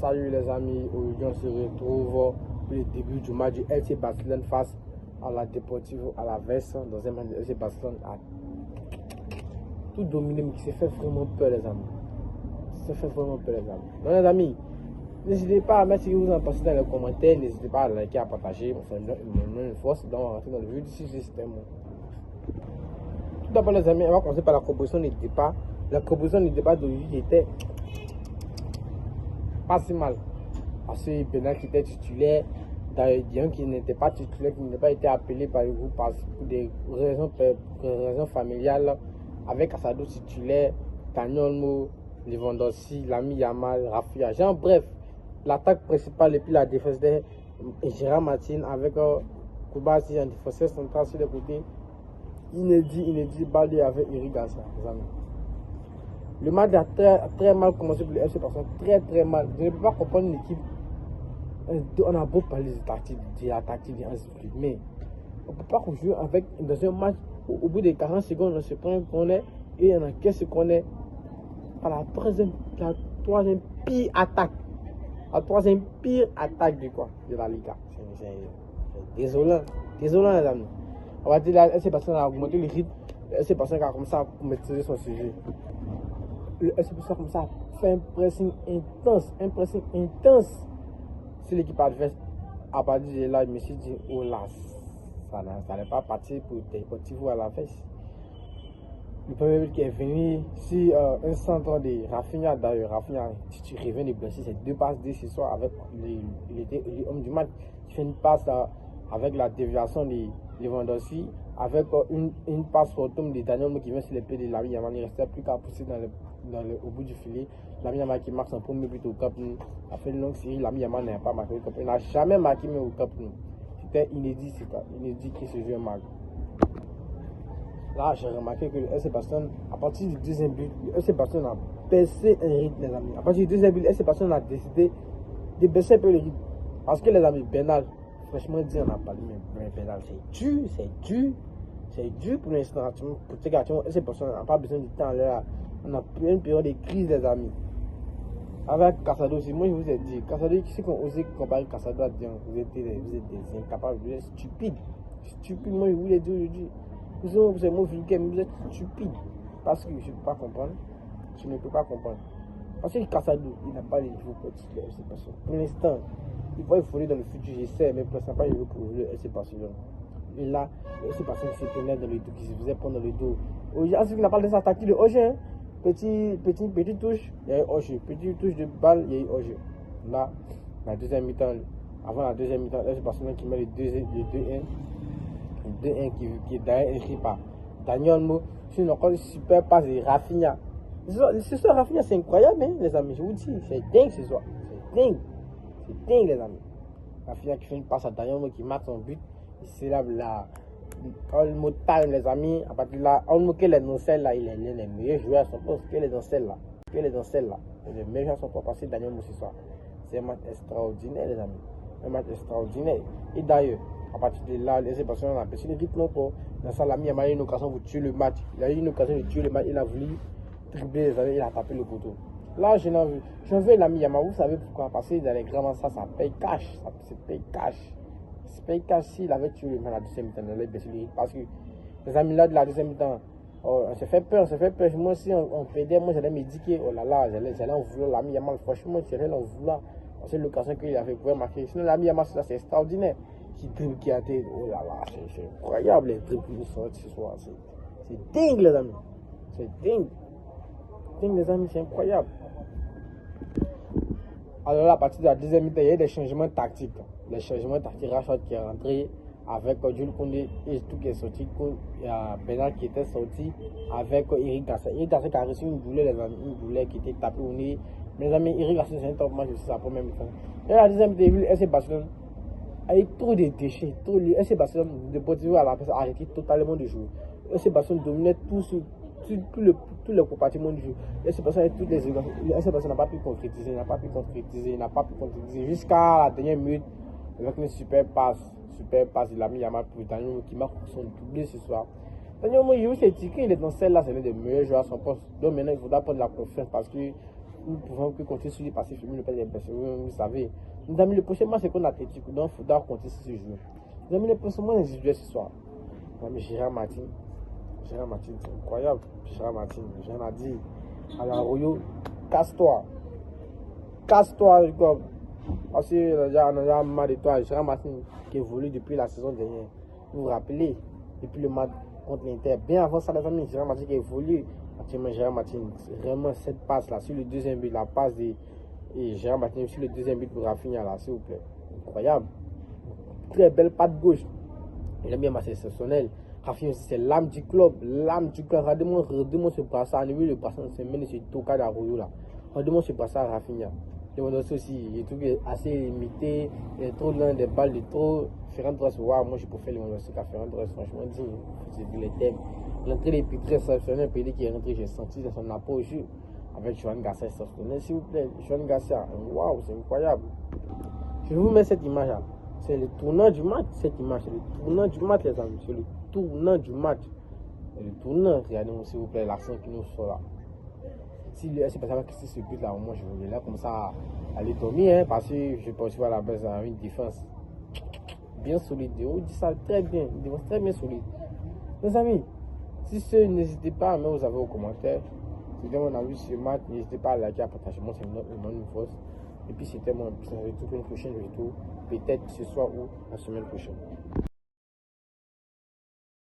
Salut les amis, aujourd'hui on se retrouve pour le début du match du FC Barcelone face à la Deportivo à la Veste dans un match du FC Barcelone a tout dominé, mais qui s'est fait vraiment peur les amis. Ça fait vraiment peur les amis. Donc les amis, n'hésitez pas à mettre ce que vous en pensez dans les commentaires, n'hésitez pas à liker, à partager, on fait une force, donc on va rentrer dans le vif du système. Tout d'abord les amis, on va commencer par la composition des départ. La composition des départ d'aujourd'hui était pas si mal. Parce que Bernard qui était titulaire, Dion qui n'était pas titulaire, qui n'a pas été appelé par le groupe pour des raisons familiales, avec Casado titulaire, Daniel Lewandowski, Lamine Yamal, Rafinha. Genre bref, l'attaque principale et puis la défense de Gérard Martin avec Koubasi en défenseur central sur les côtés. Inédit balayé avec Eric Garcia. Le match a très mal commencé pour le FC Barcelone, très mal. Je ne peux pas comprendre l'équipe. On a beau parler de la tactique de Hansi Flick, mais on ne peut pas jouer avec dans un match où, au bout de 40 secondes on se prend qu'on est et on encaisse qu'on est à la troisième pire attaque. La troisième pire attaque de la Liga. C'est désolant les amis. On va dire que le FC Barcelone a augmenté le rythme, le FC Barcelone a commencé à maîtriser son sujet. Le FC Barcelone a commencé à faire un pressing intense sur l'équipe adverse. À partir de là, je me suis dit, oh là, ça n'est pas parti pour Deportivo à la fesse. Le premier but qui est venu, si un centre de Rafinha, d'ailleurs, Rafinha, si tu reviens de blessé, c'est deux passes dès ce soir avec l'homme du match qui fait une passe avec la déviation de Lewandowski, avec une passe fantôme de Daniel qui vient sur les pieds de Lamine Yamal. Il ne restait plus qu'à pousser au bout du filet. Lamine Yamal qui marque son premier but au Camp Nou. A fait une longue série, Lamine Yamal n'a pas marqué au Camp Nou. Il n'a jamais marqué au Camp Nou. C'était inédit que ce jeu marque. Là, j'ai remarqué que le FC Barcelone, à partir du deuxième but, le FC Barcelone a baissé un rythme, les amis. À partir du deuxième but, le FC Barcelone a décidé de baisser un peu le rythme. Parce que les amis, Bernal, franchement dit, on n'a pas mais Bernal, c'est dur pour l'instant. Pour ces gars, le FC Barcelone n'a pas besoin de temps là. On a une période de crise, les amis. Avec Casado aussi, moi je vous ai dit, Casado, si on osait comparer Casado à Dion, vous êtes des incapables, vous êtes stupides. Moi je vous l'ai dit aujourd'hui. Vous êtes mots vulgaires, mais vous êtes stupides. Parce que je ne peux pas comprendre. Je ne peux pas comprendre. Parce que Casado, il n'a pas les niveaux pour être le FC Barcelone. Pour l'instant, il va évoluer dans le futur, je sais, mais pour l'instant, pas il veut pour le FC Barcelone. Et là, le FC Barcelone s'est pénètre dans le dos, qui se faisait prendre dans le dos. Aujourd'hui, il n'a pas laissé attaquer le Ogen. Petit touche, il y a eu Ogen. Petit touche de balle, il y a eu Ogen. Là, la deuxième mi-temps, avant la deuxième mi-temps, le FC Barcelone qui met le 2-1. Le 2-1 qui est d'ailleurs écrit par Daniel Mo. C'est encore une super passe de Rafinha. Ce soir, Rafinha, c'est incroyable, hein, les amis. Je vous dis, c'est dingue ce soir. C'est dingue, les amis. Rafinha qui fait une passe à Daniel Mo qui marque son but. Il célèbre la Olmo Time, les amis. À partir de là, Olmo qui est dans celle-là, il est le meilleur joueur à son poste. Qui est dans celle-là. Le meilleur joueur à son poste parce que Daniel Mo ce soir. C'est un match extraordinaire, les amis. Un match extraordinaire. Et d'ailleurs, à partir de là, les Barcelone a baissé le rythme pour dans ça, l'ami a eu une occasion de tuer le match. Il a eu une occasion de tuer le match. Il a voulu dribbler les années, il a tapé le poteau. Là, j'en veux l'ami Yamal. Vous savez pourquoi? Parce que dans les grands ça paye cash. Ça paye cash. Ça paye cash s'il avait tué le match à la deuxième mi-temps. Il allait baisser le rythme. Parce que les amis là de la deuxième mi-temps, on s'est fait peur. Moi, si on perdait, moi j'allais me dire que oh là là, j'allais en vouloir l'ami Yamal. Franchement, j'allais en vouloir. C'est l'occasion qu'il avait pour marquer. Sinon, l'ami Yamal, c'est extraordinaire. Qui a été, oh là là, c'est incroyable les dribbles qui sont sortis ce soir. C'est dingue, les amis. C'est dingue. Les amis, c'est incroyable. Alors là, à partir de la deuxième mi-temps, il y a eu des changements tactiques. Les changements tactiques, Rashford qui est rentré avec Jules Koundé et tout qui est sorti. Il y a Bernard qui était sorti avec Eric Garcia. Eric Garcia qui a reçu une douleur, les amis, une douleur qui était tapée au nez. Mais les amis, Eric Garcia, c'est un top match aussi, sa première mi-temps. Et la deuxième mi-temps, le FC Barcelone, avec trop de déchets, le FC Barcelone de Deportivo à la place a arrêté totalement de jouer. Le FC Barcelone dominait tous les compartiments du jeu. Le FC Barcelone toutes les le FC Barcelone n'a pas pu concrétiser, n'a pas pu concrétiser jusqu'à la dernière minute avec une super passe de l'ami Yamal pour Daniel qui marque son doublé ce soir. Daniel Mo, il s'est dit qu'il est dans celle-là, c'est l'un des meilleurs joueurs à son poste. Donc maintenant, il faudra prendre la confiance parce que nous pouvons que compter sur lui parce que Firmino ne peut pas blessé. Vous savez. Mes amis, le prochain match, c'est qu'on a Atletico. Donc, il faudra compter sur ce jeu. Mes amis, les prochains matchs individuels ce soir. Mes amis, Gérard Martin, c'est incroyable. Gérard Martin, j'en ai dit. Alors, Royo, casse-toi. Casse-toi, comme. Parce que on a déjà marre de toi. Gérard Martin qui évolue depuis la saison dernière. Vous vous rappelez, depuis le match contre l'Inter. Bien avant ça, les amis, Gérard Martin qui évolue. Actuellement, Gérard Martin, vraiment cette passe là, sur le deuxième but, la passe de Gérard Martin sur le deuxième but pour Rafinha là, s'il vous plaît. Incroyable. Très belle patte gauche. Il a bien massé exceptionnel. Rafinha aussi, c'est l'âme du club. L'âme du club. Regardez-moi ce brassard. Enlevez le brassard. C'est même ce toka d'Arroyo là. Regardez-moi ce brassard Rafinha. Lewandowski aussi, il est tout assez limité. Il est trop loin des balles, il est trop. Ferran Torres, wow, moi je préfère Lewandowski qu'à Ferran Torres, franchement dit. C'est les thèmes. L'entrée des pieds très exceptionnelle, PD qui est rentré, j'ai senti dans son apport au jeu. Avec Joan Garcia exceptionnel, s'il vous plaît. Joan Garcia, waouh, c'est incroyable. Je vous mets cette image là. C'est le tournant du match, cette image. C'est le tournant du match, les amis. C'est le tournant du match. Et le tournant, regardez-moi s'il vous plaît, l'accent qui nous sort là. Si c'est pas ça que c'est ce but là, au moins je voulais là comme ça aller dormir, hein, parce que je pense à la base à une défense bien solide. On dit ça très bien, une défense très bien solide. Mes amis, si ce n'hésitez pas à mettre vos avis aux commentaires. C'était mon avis sur ce match, n'hésitez pas à liker, à partager. Moi c'est une force. Et puis c'était mon épisode pour une prochaine vidéo, peut-être ce soir ou la semaine prochaine.